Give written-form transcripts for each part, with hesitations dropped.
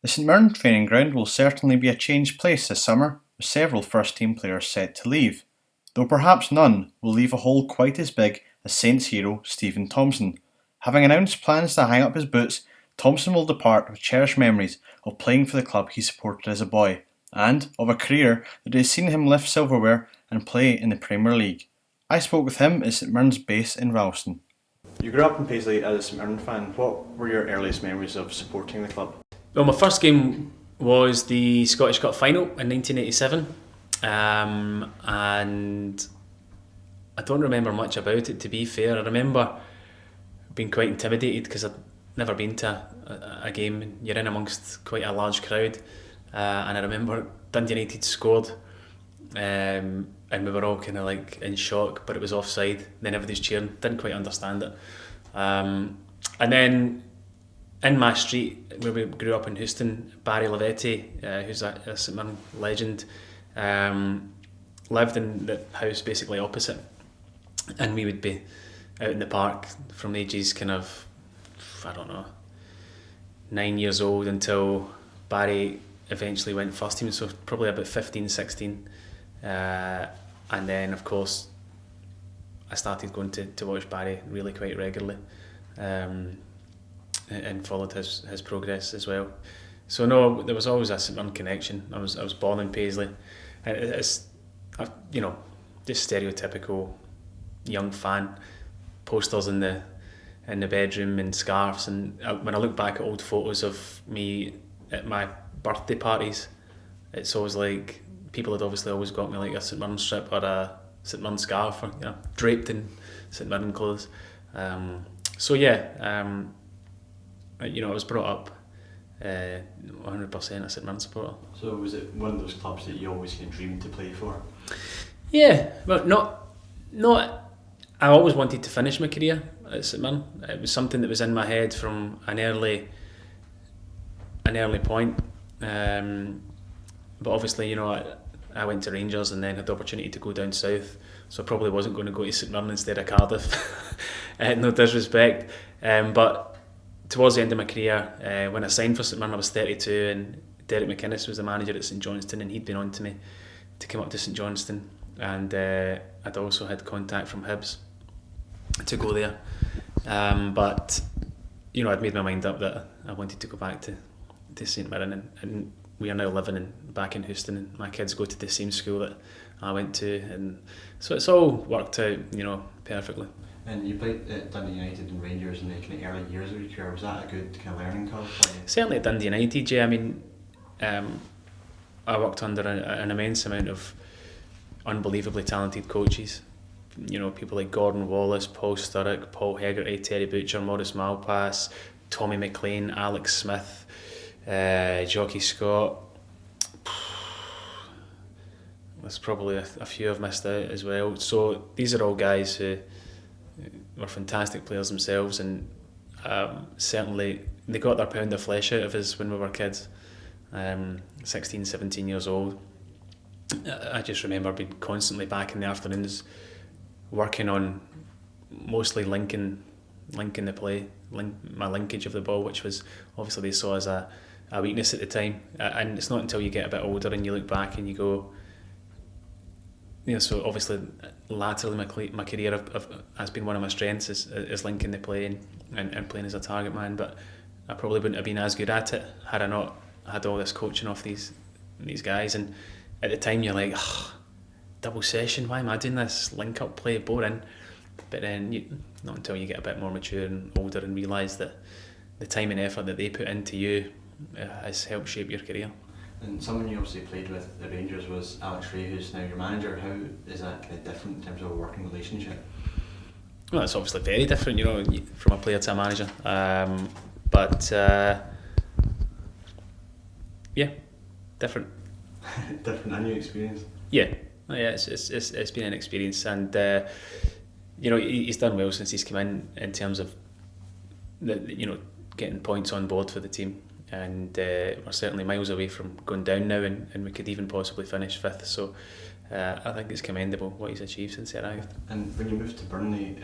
The St Mirren training ground will certainly be a changed place this summer, with several first team players set to leave, though perhaps none will leave a hole quite as big as Saints hero Stephen Thompson. Having announced plans to hang up his boots, Thompson will depart with cherished memories of playing for the club he supported as a boy, and of a career that has seen him lift silverware and play in the Premier League. I spoke with him at St Mirren's base in Ralston. You grew up in Paisley as a St Mirren fan. What were your earliest memories of supporting the club? Well, my first game was the Scottish Cup final in 1987, and I don't remember much about it, to be fair. I remember being quite intimidated because I'd never been to a game. You're in amongst quite a large crowd, and I remember Dundee United scored, and we were all kind of like in shock, but it was offside. Then everybody's cheering. Didn't quite understand it, and then in my street where we grew up in Houston, Barry Lavetti, who's a St Mirren legend, lived in the house basically opposite, and we would be out in the park from ages kind of, I don't know, 9 years old until Barry eventually went first team, so probably about 15, 16. And then of course I started going to watch Barry really quite regularly, and followed his progress as well. So no, there was always a St Mirren connection. I was born in Paisley, and it's just stereotypical young fan, posters in the bedroom and scarves. And when I look back at old photos of me at my birthday parties, it's always like people had obviously always got me like a St Mirren strip or a St Mirren scarf, or draped in St Mirren clothes. I was brought up 100% a St Mirren supporter. So was it one of those clubs that you always dreamed to play for? Yeah, but not. I always wanted to finish my career at St Mirren. It was something that was in my head from an early point. But obviously, I went to Rangers and then had the opportunity to go down south, so I probably wasn't going to go to St Mirren instead of Cardiff. No disrespect, but towards the end of my career, when I signed for St Mirren, I was 32, and Derek McInnes was the manager at St Johnstone, and he'd been on to me to come up to St Johnstone, and I'd also had contact from Hibs to go there, but I'd made my mind up that I wanted to go back to St Mirren, and we are now living back in Houston, and my kids go to the same school that I went to, and so it's all worked out, perfectly. And you played at Dundee United and Rangers in the kind of early years of your career. Was that a good kind of learning curve for you? Certainly at Dundee United, yeah. I mean, I worked under an immense amount of unbelievably talented coaches. People like Gordon Wallace, Paul Sturrock, Paul Hegarty, Terry Butcher, Maurice Malpass, Tommy McLean, Alex Smith, Jockey Scott. There's probably a few I've missed out as well. So these are all guys who were fantastic players themselves, and certainly they got their pound of flesh out of us when we were kids, 16, 17 years old. I just remember being constantly back in the afternoons working on mostly linking the play, my linkage of the ball, which was obviously they saw as a weakness at the time, and it's not until you get a bit older and you look back and you go, so obviously laterally my career has been one of my strengths is linking the play and playing as a target man, but I probably wouldn't have been as good at it had I not had all this coaching off these guys. And at the time you're like, double session, why am I doing this? Link up play, boring. But then not until you get a bit more mature and older and realise that the time and effort that they put into you has helped shape your career. And someone you obviously played with at the Rangers was Alex Rae, who's now your manager. How is that kind of different in terms of a working relationship? Well, it's obviously very different, from a player to a manager. But yeah, different. Different, a new experience. Yeah, it's been an experience, and he's done well since he's come in terms of getting points on board for the team, and we're certainly miles away from going down now, and we could even possibly finish fifth. So I think it's commendable what he's achieved since he arrived. And when you moved to Burnley,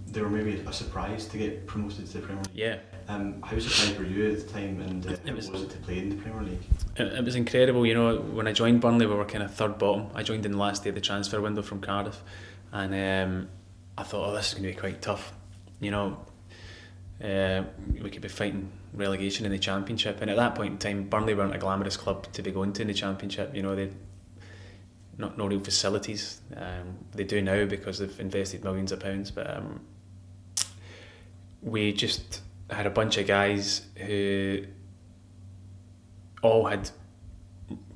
they were maybe a surprise to get promoted to the Premier League. Yeah. How surprised were you at the time, and how was it to play in the Premier League? It was incredible. When I joined Burnley, we were kind of third bottom. I joined in the last day of the transfer window from Cardiff, and I thought, this is going to be quite tough. We could be fighting relegation in the Championship, and at that point in time, Burnley weren't a glamorous club to be going to in the Championship. They no real facilities. They do now because they've invested millions of pounds, but we just had a bunch of guys who all had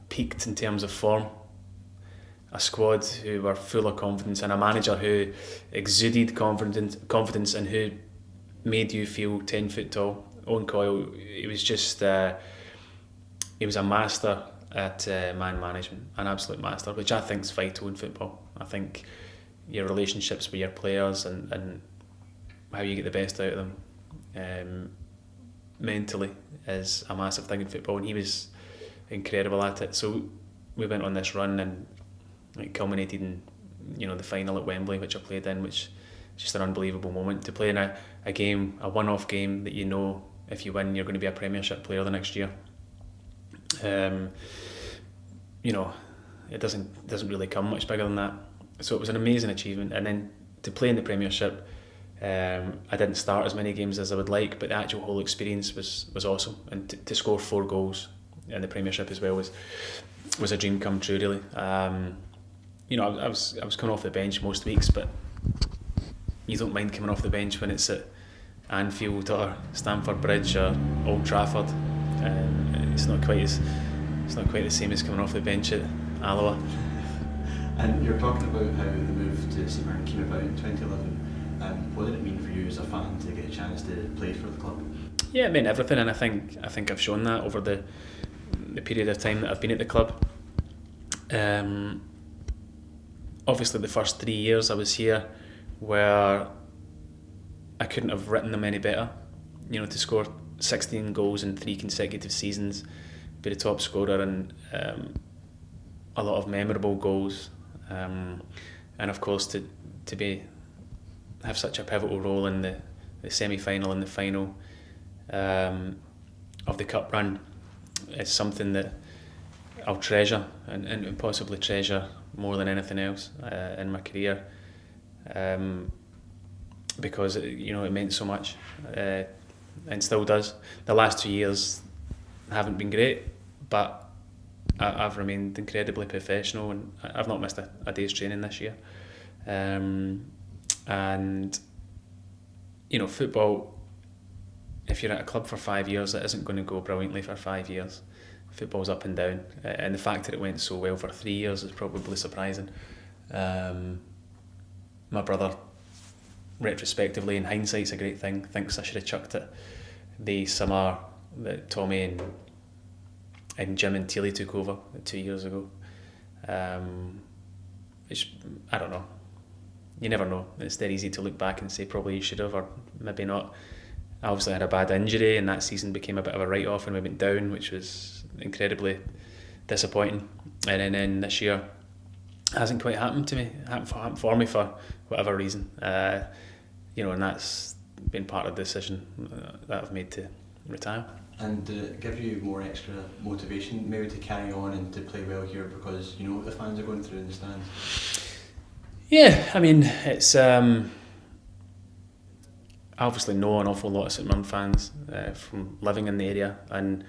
peaked in terms of form, a squad who were full of confidence, and a manager who exuded confidence and who made you feel 10 foot tall. Owen Coyle, he was just he was a master at man management, an absolute master, which I think is vital in football. I think your relationships with your players and how you get the best out of them mentally is a massive thing in football, and he was incredible at it. So we went on this run, and it culminated in the final at Wembley, which I played in, which is just an unbelievable moment to play in a game, a one-off game that if you win, you're going to be a Premiership player the next year. It doesn't really come much bigger than that. So it was an amazing achievement, and then to play in the Premiership, I didn't start as many games as I would like, but the actual whole experience was awesome, and to score 4 goals in the Premiership as well was a dream come true, really. I was coming off the bench most weeks, but you don't mind coming off the bench when it's at Anfield or Stamford Bridge or Old Trafford. It's not quite the same as coming off the bench at Alloa. And you're talking about how the move to St Mirren came about in 2011. What did it mean for you as a fan to get a chance to play for the club? Yeah, it meant everything, and I think I've shown that over the period of time that I've been at the club. Obviously, the first 3 years I was here, where I couldn't have written them any better. To score 16 goals in 3 consecutive seasons, be the top scorer, and a lot of memorable goals, and of course to have such a pivotal role in the semi-final and the final of the cup run is something that I'll treasure and possibly treasure more than anything else in my career, because it meant so much, and still does. The last 2 years haven't been great, but I've remained incredibly professional, and I've not missed a day's training this year. And football, if you're at a club for 5 years, it isn't going to go brilliantly for 5 years. Football's up and down, and the fact that it went so well for 3 years is probably surprising. My brother, retrospectively, in hindsight's a great thing, thinks I should have chucked it the summer that Tommy and Jim and Tilly took over 2 years ago. I don't know. You never know. It's dead easy to look back and say probably you should have, or maybe not. I obviously had a bad injury, and that season became a bit of a write-off, and we went down, which was incredibly disappointing. And then this year hasn't quite happened to me. It happened for me for whatever reason. And that's been part of the decision that I've made to retire. And give you more extra motivation maybe to carry on and to play well here, because you know what the fans are going through in the stands? Yeah, I mean, it's I obviously know an awful lot of St Mirren fans from living in the area, and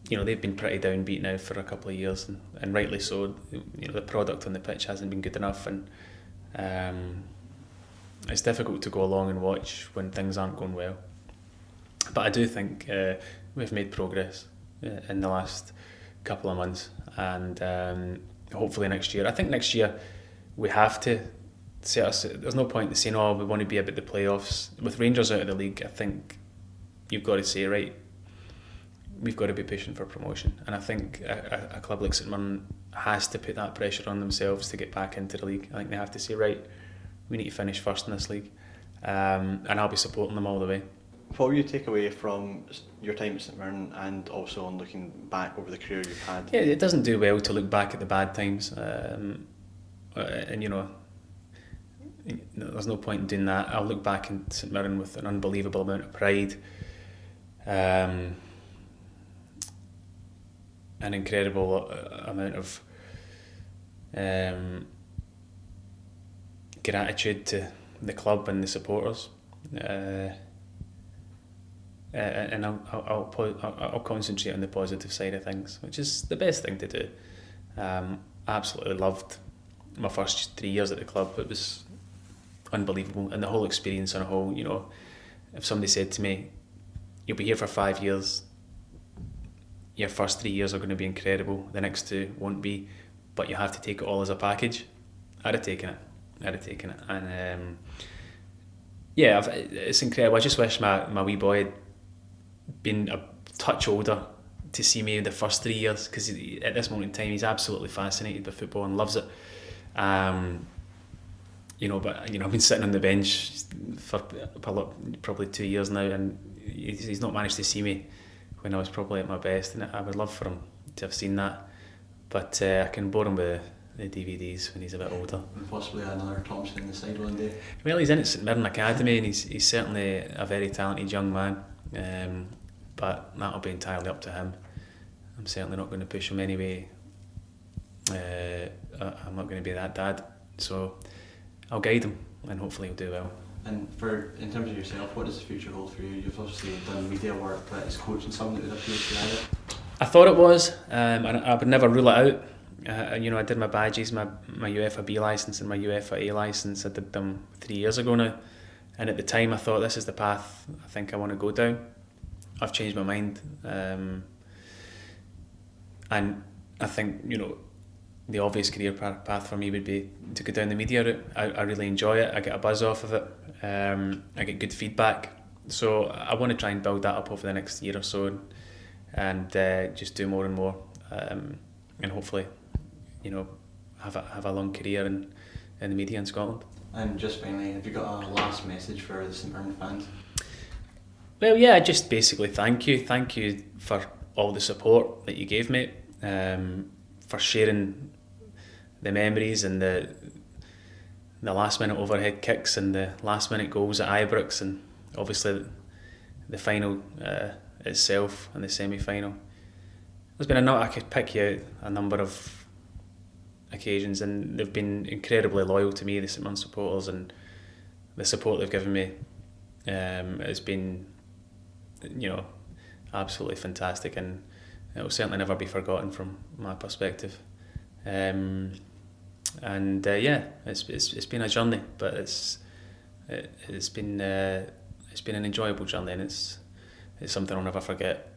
they've been pretty downbeat now for a couple of years, and rightly so. The product on the pitch hasn't been good enough, and it's difficult to go along and watch when things aren't going well. But I do think we've made progress in the last couple of months, and hopefully next year. I think next year we have to set us. There's no point in saying, "Oh, we want to be about the playoffs." With Rangers out of the league, I think you've got to say, right, we've got to be pushing for promotion, and I think a club like St Mirren has to put that pressure on themselves to get back into the league. I think they have to say, right, we need to finish first in this league, and I'll be supporting them all the way. What will you take away from your time at St Mirren, and also on looking back over the career you've had? Yeah, it doesn't do well to look back at the bad times, and there's no point in doing that. I'll look back in St Mirren with an unbelievable amount of pride, an incredible amount of gratitude to the club and the supporters, and I'll concentrate on the positive side of things, which is the best thing to do. Absolutely loved my first 3 years at the club. It was unbelievable, and the whole experience on a whole, you know, if somebody said to me, you'll be here for 5 years, your first 3 years are going to be incredible, the next 2 won't be, but you have to take it all as a package, I'd have taken it. And yeah, it's incredible. I just wish my wee boy had been a touch older to see me in the first 3 years, because at this moment in time he's absolutely fascinated by football and loves it. You know, but you know, I've been sitting on the bench for probably 2 years now, and he's not managed to see me when I was probably at my best, and I would love for him to have seen that. But I can bore him with the DVDs when he's a bit older. And possibly another Thompson in the side one day. Well, he's in at St Mirren Academy, and he's certainly a very talented young man. But that'll be entirely up to him. I'm certainly not going to push him anyway. I'm not going to be that dad, so I'll guide him, and hopefully he'll do well. And in terms of yourself, what does the future hold for you? You've obviously done media work, but is coaching something that would appeal to you either? I thought it was, and I would never rule it out. You know, I did my badges, my UEFA B licence and my UEFA A licence. I did them 3 years ago now, and at the time I thought, this is the path I think I want to go down. I've changed my mind, and I think, you know, the obvious career path for me would be to go down the media route. I really enjoy it. I get a buzz off of it. I get good feedback, so I want to try and build that up over the next year or so, and just do more and more, and hopefully, you know, have a long career in the media in Scotland. And just finally, have you got a last message for the St Mirren fans? Well, yeah, just basically thank you for all the support that you gave me, for sharing the memories and the last minute overhead kicks and the last minute goals at Ibrox, and obviously the final itself and the semi-final. There's been I could pick you out a number of occasions, and they've been incredibly loyal to me, the St Mirren supporters, and the support they've given me has been, you know, absolutely fantastic, and it will certainly never be forgotten from my perspective. Yeah, it's been a journey, but it's been an enjoyable journey, and it's something I'll never forget.